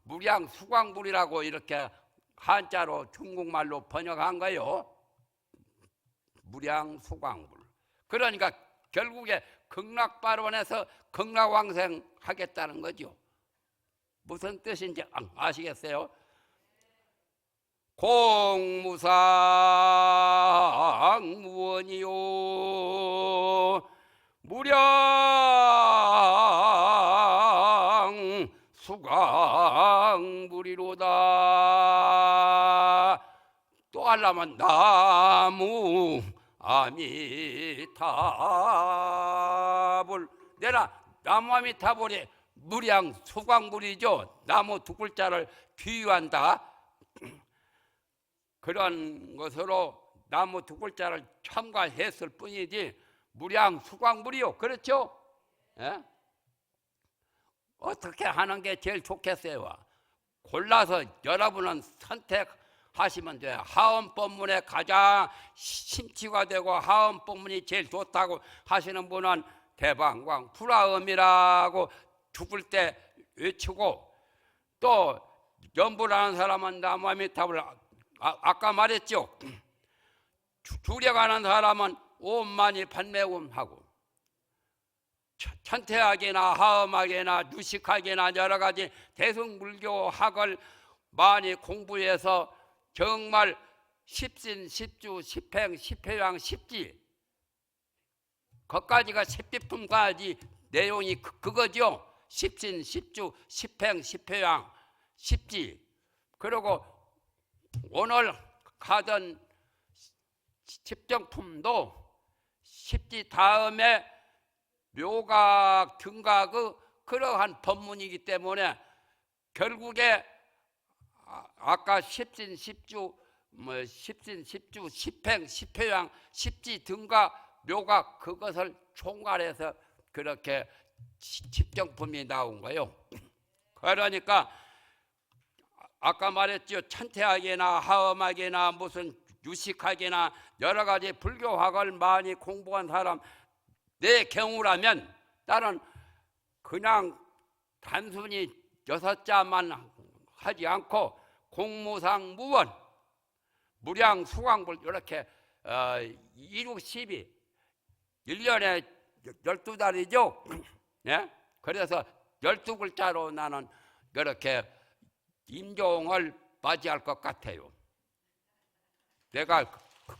무량 수광불이라고 이렇게 한자로 중국말로 번역한 거예요. 무량 수광불. 그러니까 결국에 극락발원에서 극락왕생하겠다는 거죠. 무슨 뜻인지 아시겠어요? 공무상 무원이요 무량 수광불이로다. 또 하려면 나무 아미타불. 내가 나무 아미타불이 무량 수광불이죠. 나무 두 글자를 비유한다. 그런 것으로 나무 두 글자를 첨가했을 뿐이지 무량 수광불이요. 그렇죠? 예? 어떻게 하는 게 제일 좋겠어요? 골라서 여러분은 선택하시면 돼요. 하음법문에 가장 심취가 되고 하음법문이 제일 좋다고 하시는 분은 대방광 불화음이라고 죽을 때 외치고, 또 연불 하는 사람은 나무 아미타불, 아까 말했죠. 주력하는 사람은 오음만이 판매음하고, 천태학이나 하음학이나 유식학이나 여러 가지 대승불교학을 많이 공부해서 정말 십신, 십주, 십행, 십회양, 십지, 거기까지가 십비품까지 내용이 그거죠. 십신, 십주, 십행, 십회양, 십지. 그리고 오늘 가던 십정품도 십지 다음에 묘각, 등각의 그러한 법문이기 때문에 결국에 아까 십신, 십주, 십행, 십회양, 십지, 등각, 묘각 그것을 총괄해서 그렇게 십정품이 나온 거예요. 그러니까 아까 말했죠. 천태학이나 하음학이나 무슨 유식학이나 여러 가지 불교학을 많이 공부한 사람, 내 경우라면 나는 그냥 단순히 6자만 하지 않고 공무상 무원, 무량 수광불 이렇게 2, 6, 12 1년에 12달이죠. 예? 그래서 12글자로 나는 이렇게 임종을 맞이할 것 같아요. 내가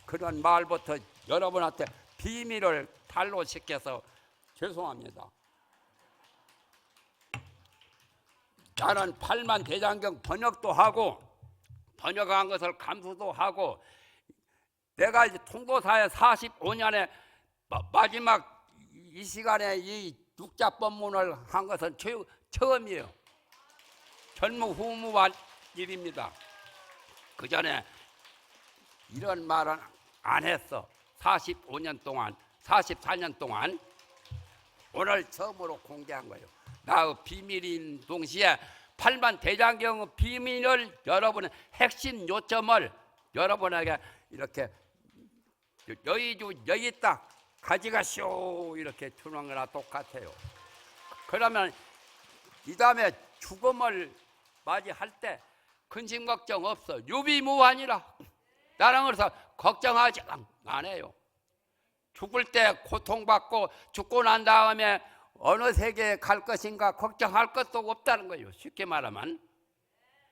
그런 말부터 여러분한테 비밀을 탄로시켜서 죄송합니다. 나는 팔만 대장경 번역도 하고 번역한 것을 감수도 하고, 내가 이제 통도사에 45년에 마지막 이 시간에 이 육자법문을 한 것은 처음이에요. 전무후무한 일입니다. 그 전에 이런 말은 안 했어. 45년 동안, 44년 동안. 오늘 처음으로 공개한 거예요. 나의 비밀인 동시에 팔만 대장경의 비밀을, 여러분의 핵심 요점을 여러분에게 이렇게 여기 딱 가져가시오 이렇게 주는 거나 똑같아요. 그러면 이 다음에 죽음을 맞이할 때 근심 걱정 없어. 유비무환이라. 나는 그래서 걱정하지 안 해요. 죽을 때 고통받고 죽고 난 다음에 어느 세계에 갈 것인가 걱정할 것도 없다는 거예요. 쉽게 말하면.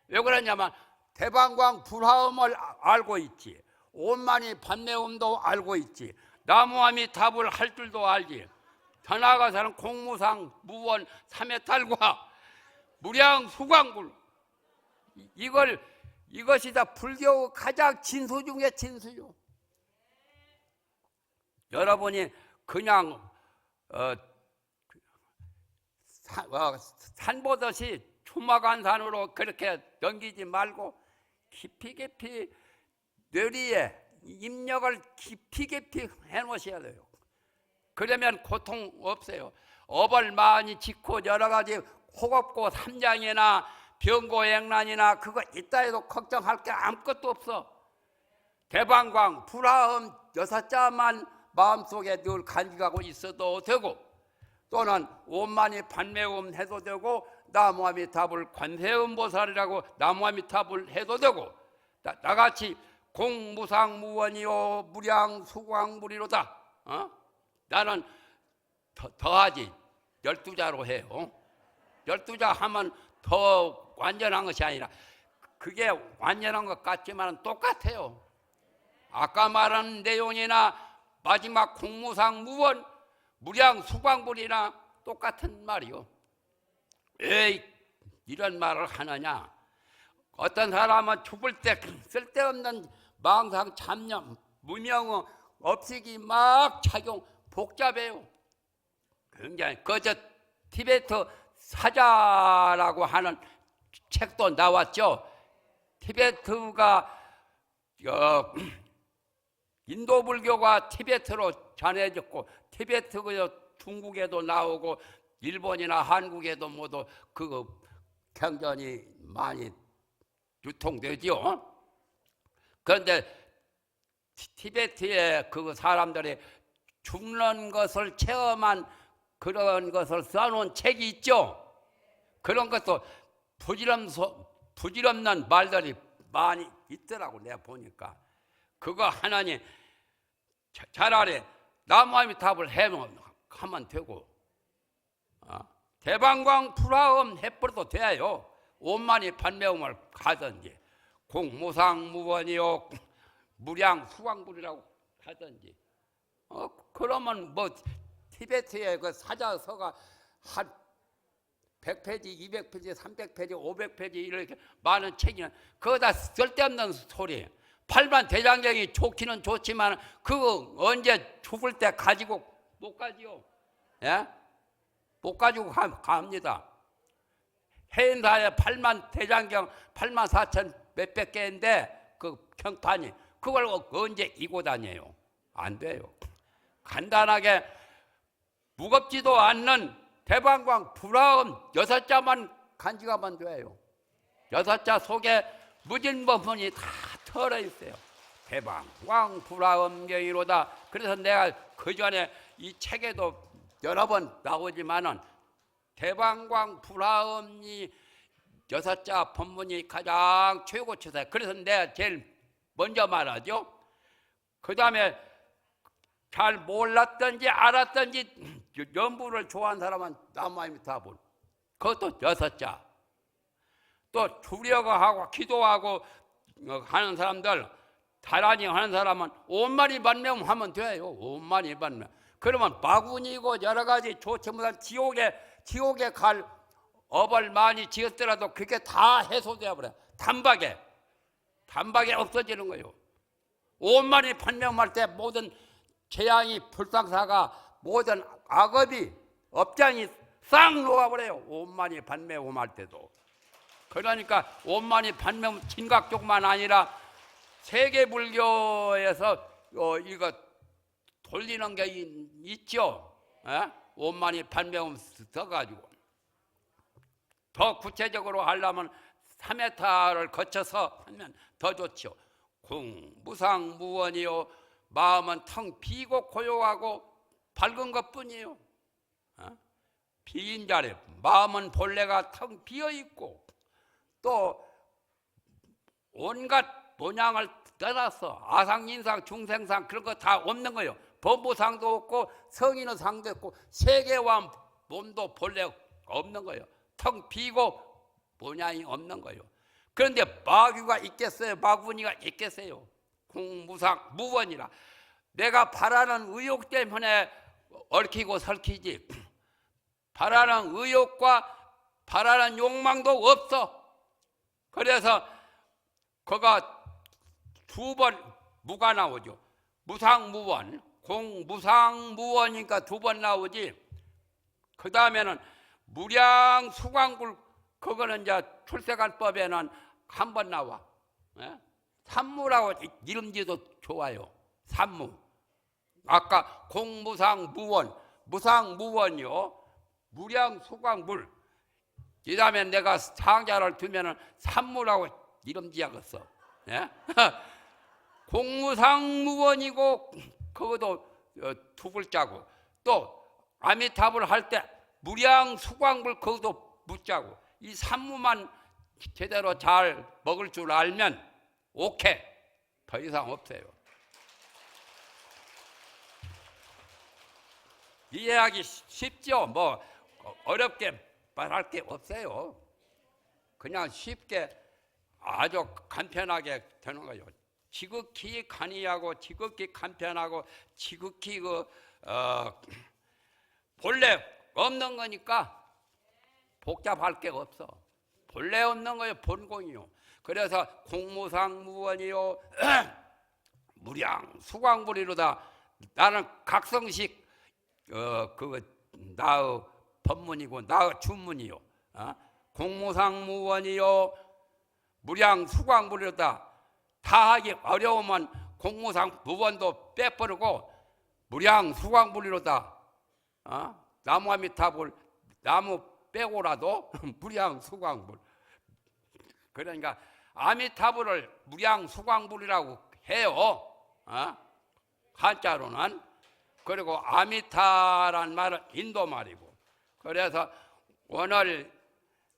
왜 그러냐면 대방광 불화음을 알고 있지, 온만이 판매음도 알고 있지, 나무아미타불 할 줄도 알지. 더 나아가서는 공무상 무원 삼해탈과 무량 수광불, 이것이 다 불교 가장 진수 중에 진수요. 여러분이 그냥 산 보듯이 추막한 산으로 그렇게 넘기지 말고 깊이 뇌리에 입력을 깊이 해놓으셔야 돼요. 그러면 고통 없어요. 업을 많이 짓고 여러 가지 호겁고 삼장이나 병고액난이나 그거 있다 해도 걱정할 게 아무것도 없어. 대방광, 불화음, 여섯 자만 마음속에 늘 간직하고 있어도 되고, 또는 오만이 반매음 해도 되고, 나무아미타불 관세음보살이라고 나무아미타불 해도 되고, 나같이 공무상무원이요 무량수광불이로다. 나는 더하지 12자로 해요. 12자 하면 더 완전한 것이 아니라, 그게 완전한 것 같지만 똑같아요. 아까 말한 내용이나 마지막 공무상무원 무량수광불이나 똑같은 말이요. 왜 이런 말을 하느냐? 어떤 사람은 죽을 때 쓸데없는 망상, 잡념, 무명어, 업식이 막 착용, 복잡해요. 굉장히 그저 티베트 사자라고 하는 책도 나왔죠. 티베트가 인도 불교가 티베트로 전해졌고, 티베트 중국에도 나오고 일본이나 한국에도 모두 그 경전이 많이 유통되죠. 그런데 티베트의 그 사람들이 죽는 것을 체험한 그런 것을 써놓은 책이 있죠. 그런 것도 부질없는 말들이 많이 있더라고. 내가 보니까 그거 하나님 차라리 나무아미타불 하면 되고, 대방광 불화음 해버려도 돼요. 오만이 반매음을 가든지, 공무상무원이요 무량수광불이라고 하든지. 그러면 뭐 티베트의 그 사자서가 한 100페이지, 200페이지, 300페이지, 500페이지 이렇게 많은 책이는 그거 다 쓸데없는 소리예요. 팔만 대장경이 좋기는 좋지만 그거 언제 죽을 때 가지고 못 가지요. 예? 못 가지고 갑니다. 해인사에 8만 대장경 8만 4천 몇백 개인데 그 경판이 그걸 언제 이고 다녀요? 안 돼요. 간단하게 무겁지도 않는 대방광 불화음 6자만 간직하면 돼요. 6자 속에 무진법문이 다 털어있어요. 대방광 불화음경이로다. 그래서 내가 그 전에 이 책에도 여러 번 나오지만은 대방광 불화음이 6자 법문이 가장 최고치다. 그래서 내가 제일 먼저 말하죠. 그 다음에 잘 몰랐든지 알았든지 연부를 좋아하는 사람은 나무아미타불, 그것도 6자. 또 주려고 하고 기도하고 하는 사람들, 다란이 하는 사람은 온만이 반명하면 돼요. 온만이 반명. 그러면 바구니고 여러 가지 좋지 못한 지옥에 갈 업을 많이 지었더라도 그게 다 해소되어 버려요. 단박에 없어지는 거예요. 온만이 반명할 때 모든 재앙이 불상사가 모든 악업이 업장이 싹 녹아버려요. 온만이 반매음할 때도. 그러니까 온만이 반매음 진각족만 아니라 세계 불교에서 이거 돌리는 게 있죠. 온만이 반매음 써가지고 더 구체적으로 하려면 3회타를 거쳐서 하면 더 좋죠. 공무상무원이요 마음은 텅 비고 고요하고 밝은 것뿐이에요. 비인 자리, 마음은 본래가 텅 비어 있고 또 온갖 모양을 떠나서 아상인상, 중생상 그런 거 다 없는 거예요. 법무상도 없고 성인의 상도 없고 세계와 몸도 본래 없는 거예요. 텅 비고 모양이 없는 거예요. 그런데 마귀가 있겠어요? 마구니가 있겠어요? 공무상 무원이라 내가 바라는 의욕 때문에 얽히고 설키지 바라는 의욕과 바라는 욕망도 없어. 그래서 그가 두 번 무가 나오죠. 무상무원, 공무상무원이니까 두 번 나오지. 그 다음에는 무량수광불, 그거는 이제 출세관법에는 한 번 나와. 산무라고 이름지도 좋아요. 산무. 아까 공무상무원, 무상무원이요. 무량수광불. 이 다음에 내가 상자를 두면은 산무라고 이름 지어갔어. 예? 공무상무원이고 그것도 두 글자고, 또 아미타불 할 때 무량수광불 그것도 무자고, 이 산무만 제대로 잘 먹을 줄 알면 오케이, 더 이상 없어요. 이해하기 쉽죠? 뭐 어렵게 말할 게 없어요. 그냥 쉽게 아주 간편하게 되는 거예요. 지극히 간이하고 지극히 간편하고 지극히 본래 없는 거니까 복잡할 게 없어. 본래 없는 거예요. 본공이요. 그래서 공무상무원이요 무량 수광불이로다. 나는 각성식 나의 법문이고 나의 주문이요. 공무상무원이요 무량 수광불이로다. 다 하기 어려우면 공무상무원도 빼버리고 무량 수광불이로다. 나무 아미타불 나무 빼고라도 무량 수광불. 그러니까 아미타불을 무량 수광불이라고 해요. 한자로는. 그리고 아미타란 말은 인도 말이고. 그래서 오늘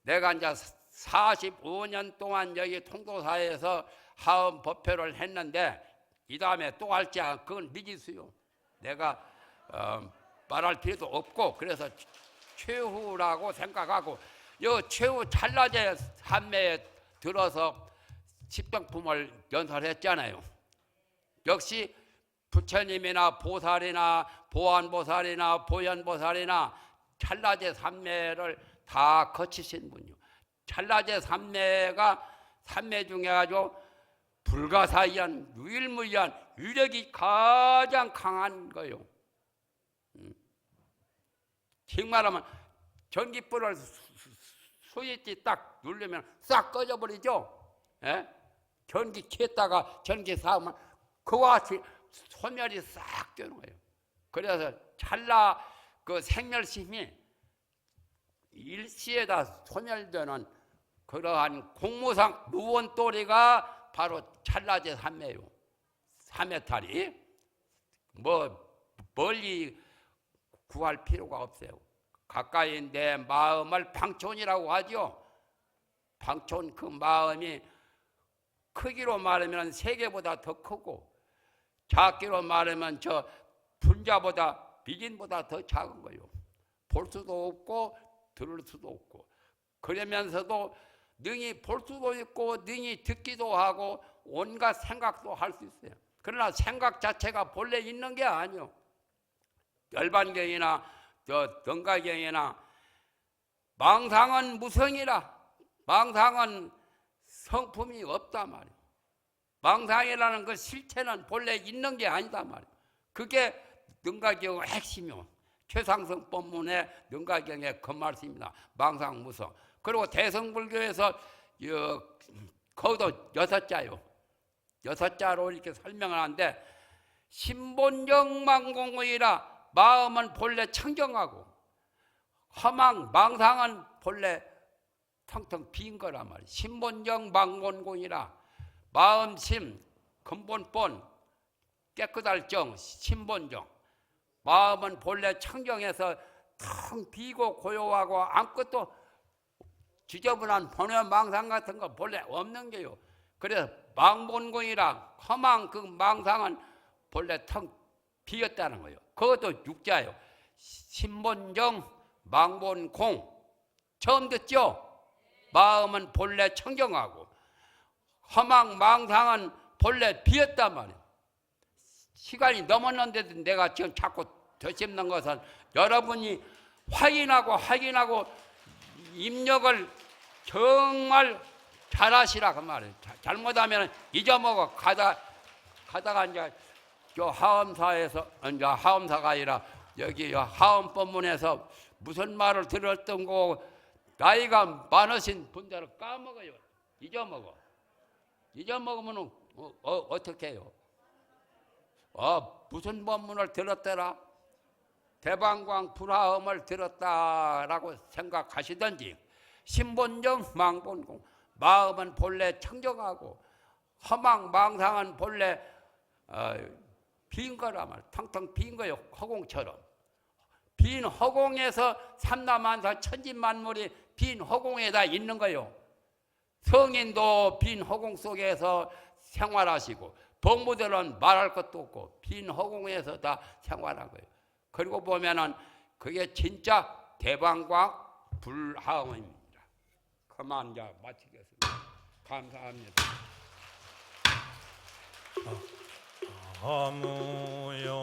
내가 이제 45년 동안 여기 통도사에서 하음 법회를 했는데 이 다음에 또 할지 그건 미지수요. 내가 말할 필요도 없고, 그래서 최후라고 생각하고, 요 최후 찰나제 산매에 들어서 십정품을 연설했잖아요. 역시 부처님이나 보살이나 보안보살이나 보현보살이나 찰나제 산매를 다 거치신 분이요. 찰나제 산매가 산매 중에 아주 불가사의한 유일무이한 위력이 가장 강한 거예요. 정말하면 전기불을 스위치 딱 누르면 싹 꺼져버리죠. 예? 전기 켰다가 전기 사오면 그와 같이 소멸이 싹 되는 거예요. 그래서 찰나 그 생멸심이 일시에다 소멸되는 그러한 공무상 무원도리가 바로 찰나제 삼매요. 삼매탈이 뭐 멀리 구할 필요가 없어요. 가까이 내 마음을 방촌이라고 하죠. 방촌, 그 마음이 크기로 말하면 세계보다 더 크고, 작기로 말하면 저 분자보다 미진보다 더 작은 거예요. 볼 수도 없고 들을 수도 없고, 그러면서도 능히 볼 수도 있고 능히 듣기도 하고 온갖 생각도 할 수 있어요. 그러나 생각 자체가 본래 있는 게 아니요. 열반경이나 등가경이나 망상은 무성이라, 망상은 성품이 없단 말이에요. 망상이라는 그 실체는 본래 있는 게 아니다 말이에요. 그게 등가경의 핵심이요. 최상승 법문의 등가경의 그 말씀입니다. 망상무성. 그리고 대성불교에서 거기도 6자요. 6자로 이렇게 설명을 하는데, 신본정 망공의라, 마음은 본래 청정하고 허망 망상은 본래 텅텅 빈 거란 말이에요. 신본정 망본공이라, 마음심 근본본 깨끗할 정 신본정, 마음은 본래 청정해서 텅 비고 고요하고 아무것도 지저분한 번외 망상 같은 거 본래 없는 게요. 그래서 망본공이라, 허망 그 망상은 본래 텅 비었다는 거예요. 그것도 육자예요. 신본정 망본공. 처음 듣죠? 마음은 본래 청정하고 허망 망상은 본래 비었단 말이에요. 시간이 넘었는데도 내가 지금 자꾸 되씹는 것은 여러분이 확인하고 입력을 정말 잘하시라 그 말이에요. 잘못하면 잊어먹어. 가다가 이제 저 하엄사에서, 이제 하엄사가 아니라 여기 하엄 법문에서 무슨 말을 들었던 거 나이가 많으신 분들은 까먹어요. 잊어먹으면 어떻게 해요? 무슨 법문을 들었더라? 대방광 불화음을 들었다라고 생각하시든지, 신본정 망본공, 마음은 본래 청정하고 허망 망상은 본래 빈 거란 말, 텅텅 빈 거요. 허공처럼. 빈 허공에서 삼라만사 천지만물이 빈 허공에다 있는 거요. 성인도 빈 허공 속에서 생활하시고 동무들은 말할 것도 없고 빈 허공에서 다 생활한 거예요. 그리고 보면은 그게 진짜 대방광 불하음입니다. 그만 이제 마치겠습니다. 감사합니다. 아무요